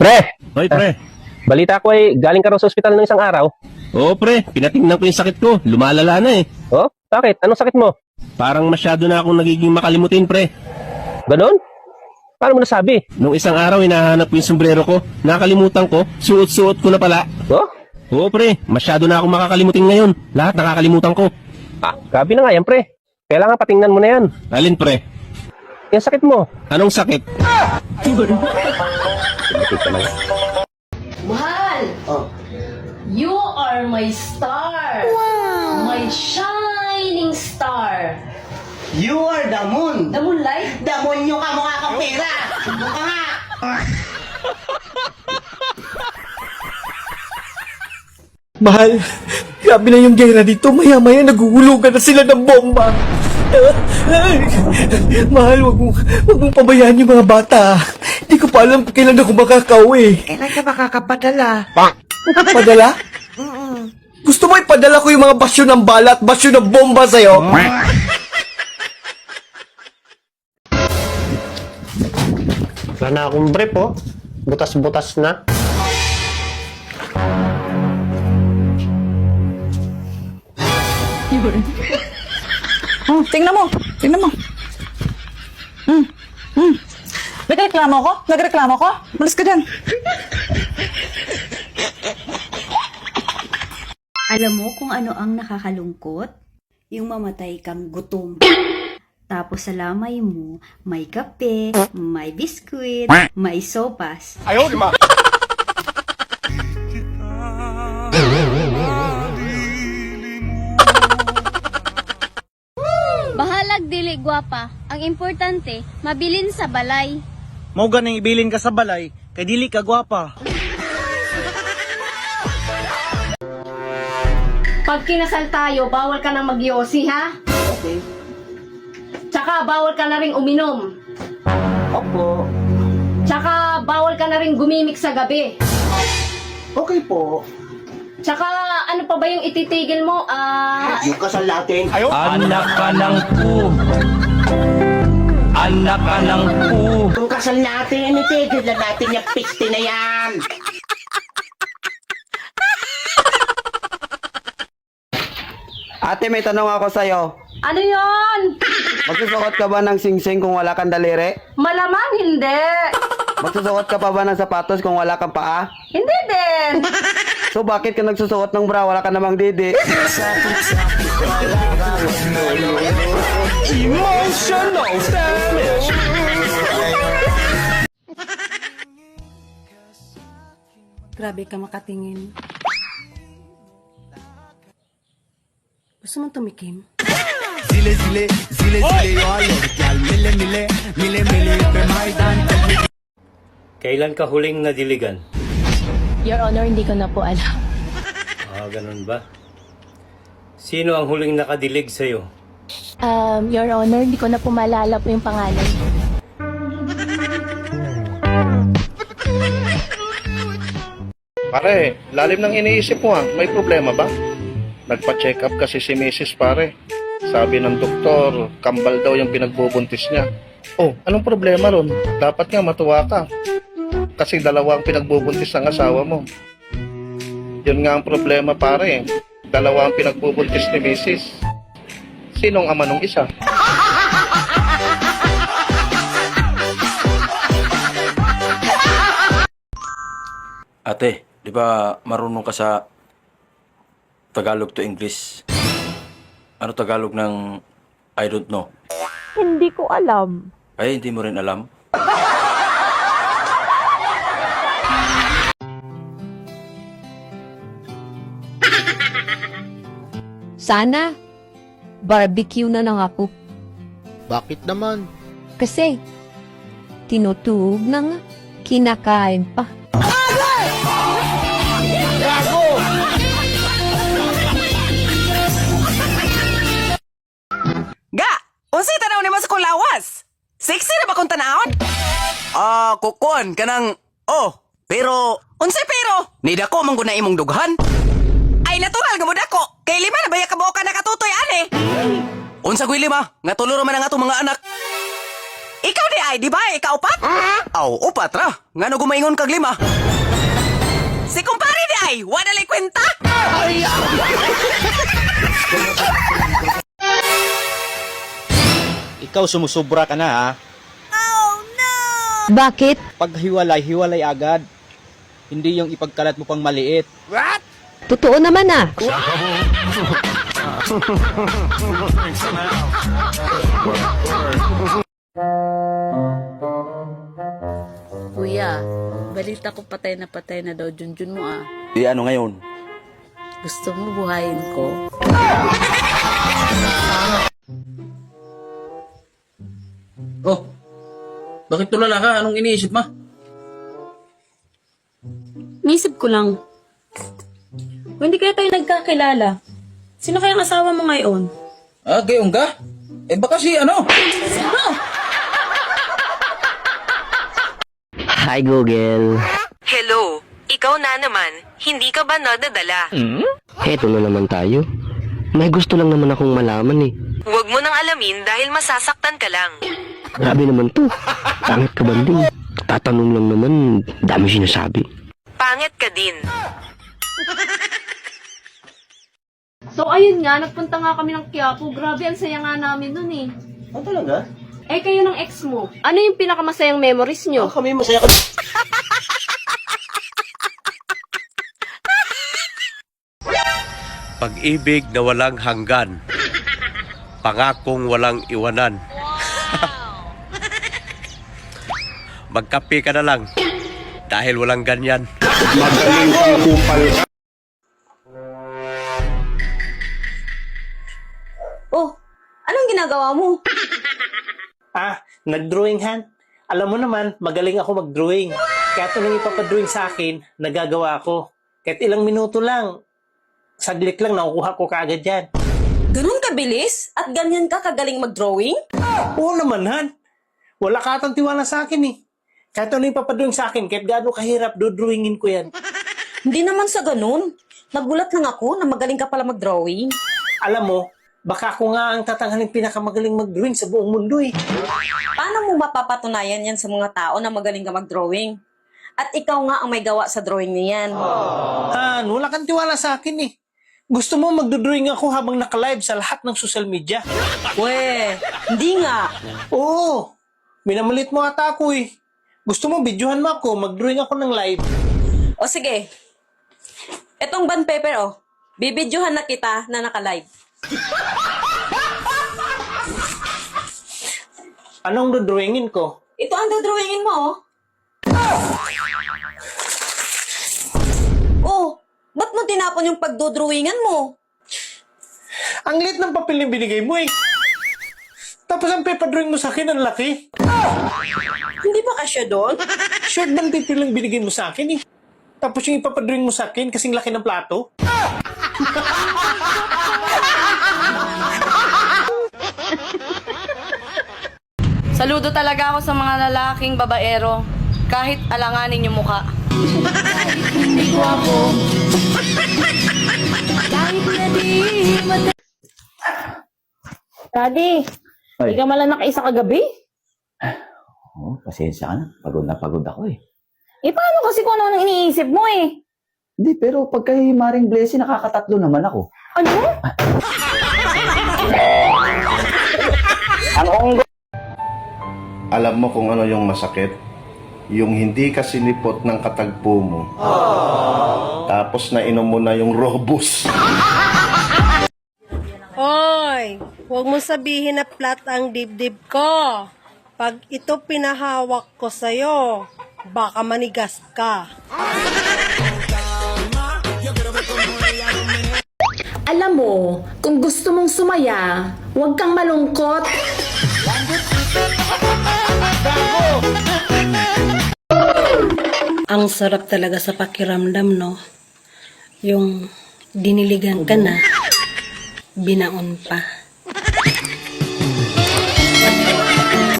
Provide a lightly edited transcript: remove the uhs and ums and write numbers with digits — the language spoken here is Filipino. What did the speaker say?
Pre, Hoy, pre. balita ko ay galing ka raw sa ospital ng isang araw. Oo, pre. Pinatingnan ko yung sakit ko. Lumalala na eh. Oh, bakit? Anong sakit mo? Parang masyado na akong nagiging makalimutin, pre. Ganon? Paano mo nasabi? Nung isang araw, hinahanap ko yung sombrero ko. Nakalimutan ko. Suot-suot ko na pala. Oh? Oo, pre. Masyado na akong makakalimutin ngayon. Lahat nakakalimutan ko. Gabi na nga yan, pre. Kailangan patingnan mo na yan. Alin, pre? Yung sakit mo. Anong sakit? Mahal! Oh. You are my star! Wow! My shining star! You are the moon. The moonlight? Damonyo ka, mukha kang pera. Sumbong ka nga. Mahal, grabe na yung gera dito. Maya-maya naguhulugan na sila ng bomba. Mahal, wag mong pabayaan yung mga bata. Hindi ko pa alam kung kailan ako makakauwi. Kailan ka makakapadala? Padala? Gusto mo ipadala ko yung mga basyo ng bala at basyo ng bomba sa'yo? Wala na akong brief, oh. Butas-butas na. Tingnan mo. Tingnan mo. Nagreklamo ko? Nagreklamo ko? Malis ka dyan. Alam mo kung ano ang nakakalungkot? Yung mamatay kang gutom. Tapos sa lamay mo, may kape, may biskuit, may sopas. Bahalag dili gwapa. Ang importante, mabilin sa balay. Mao ganing ibilin ka sa balay, kay dili ka gwapa. Pag kinasal tayo, bawal ka nang magyosi, ha? Okay. Tsaka bawal ka na rin uminom. Opo. Tsaka bawal ka na rin gumimik sa gabi. Okay po. Tsaka ano pa ba yung ititigil mo? Yung kasal natin. Anak ka ng pu. Anak ka ng pu. Yung kasal natin, itigil na natin yung piste na yan. Ate, may tanong ako sa'yo. ano yon? Magsusuot ka ba ng singsing kung wala kang daliri? Malamang hindi. Magsusuot ka pa ba ng sapatos kung wala kang paa? Hindi din. So bakit ka nagsusuot ng bra, wala ka namang didi? Emotional damage. Grabe ka makatingin. Gusto mo tumikim? Kailan ka huling nadiligan? Your Honor, hindi ko na po alam. Ganun ba? Sino ang huling nakadilig sa'yo? Your Honor, hindi ko na po maalala po yung pangalan. Pare, lalim ng iniisip mo may problema ba? Nagpa-check up kasi si Mrs. pare. Sabi ng doktor, kambal daw yung pinagbubuntis niya. Oh, anong problema ron? Dapat nga matuwa ka. Kasi dalawa ang pinagbubuntis ng asawa mo. Yun nga ang problema pare. Dalawa ang pinagbubuntis ni Mrs. Sinong ama nung isa? Ate, di ba marunong ka sa Tagalog to English? Ano Tagalog ng I don't know? Hindi ko alam. Ay, hindi mo rin alam? Sana, barbecue na lang ako. Bakit naman? Kasi, tinutug na nga, kinakain pa. Ga! Unsay tanaw ni mas kong lawas? Sexy na ba kong tanawon? Kukon, kanang... Oh, pero... Unsay pero? Nida ko mong guna imong dughan? Ay, natural nga mo dako. Kay lima na baya kabuo ka nakatutoy, ane? Unsa gwi lima? Nga tuluro man ang atong mga anak. Ikaw di ay, di ba? Ikaw upat? Aw, upat ra. Nga no gumaingon kag lima. Si kumpare di ay, wala lay kwenta. Ikaw sumusubra ka na ha. Bakit? Pag hiwalay, hiwalay agad. Hindi yung ipagkalat mo pang maliit. Totoo naman ah. Kuya, balita ko patay na daw Junjun mo ah. Di ano ngayon? Gusto mo buhayin ko? Oh, bakit tulala ka? Anong iniisip mo? Nisip ko lang. Kung hindi kaya tayo nagkakilala, sino kayang asawa mo ngayon? Ah, gayong ka? Eh baka si ano? Hi, Google. Hello, ikaw na naman. Hindi ka ba nadadala? Heto na naman tayo. May gusto lang naman akong malaman eh. Huwag mo nang alamin dahil masasaktan ka lang. Grabe naman to. Pangit ka banding. Tatanong lang naman, dami sinasabi. Pangit ka din. So ayun nga, nagpunta nga kami ng Quiapo. Grabe, ang saya nga namin nun eh. Oh, talaga? Eh kayo ng ex mo, ano yung pinakamasayang memories nyo? Kami masaya ka. Pag-ibig na walang hanggan. Pangakong walang iwanan. Magkape ka na lang. Dahil walang ganyan. Oh, anong ginagawa mo? Nag-drawing Han. Alam mo naman, magaling ako mag-drawing. Kaya ito nang ipapadrawing sa akin, nagagawa ko. Kahit ilang minuto lang, saglit lang, nakukuha ko kaagad yan. Ganun kabilis? At ganyan ka kagaling mag-drawing? Oo naman, Han. Wala ka atang tiwala sa akin eh. Kahit ano yung papadrawing sa akin, kahit gaano kahirap, dodrawingin ko yan. Hindi naman sa ganun. Nagulat lang ako na magaling ka pala mag-drawing. Alam mo, baka ako nga ang tatanghalin pinakamagaling mag-drawing sa buong mundo eh. Paano mo mapapatunayan yan sa mga tao na magaling ka mag-drawing? At ikaw nga ang may gawa sa drawing niyan. Han, wala kang tiwala sa akin eh. Gusto mo magdodrawing ako habang naka-live sa lahat ng social media? We, hindi nga. Oo, minamalit mo ata ako eh. Gusto mo, videohan mo ako, mag-drawing ako ng live. O sige, etong band paper oh, bibidyohan na kita na naka-live. Anong dodrawingin ko? Ito ang dodrawingin mo oh. Oh, ba't mo tinapon yung pagdodrawingan mo? Ang liit ng papel yung binigay mo eh. Tapos ang paper drawing mo sa akin, ang laki. Hindi ba kasya doon? Short band paper lang binigay mo sa akin eh. Tapos yung ipapadrawing mo sa akin, kasing laki ng plato. Saludo talaga ako sa mga lalaking babaero, kahit alanganin yung muka. Daddy, hindi ka malang nakaisa kagabi? Oh, pasensya ka na. Pagod na ako eh. Eh paano kasi kung ano ang iniisip mo eh? Hindi, pero pagka Maring Blessing, nakakatatlo naman ako. Ano? Alam mo kung ano yung masakit? Yung hindi ka sinipot ng katagpo mo. Tapos nainom mo na yung Robus. Hoy, huwag mo sabihin na flat ang dibdib ko. Pag ito pinahawak ko sa'yo, baka manigas ka. Alam mo, kung gusto mong sumaya, huwag kang malungkot. Ang sarap talaga sa pakiramdam, no? Yung diniligan ka na, binaon pa.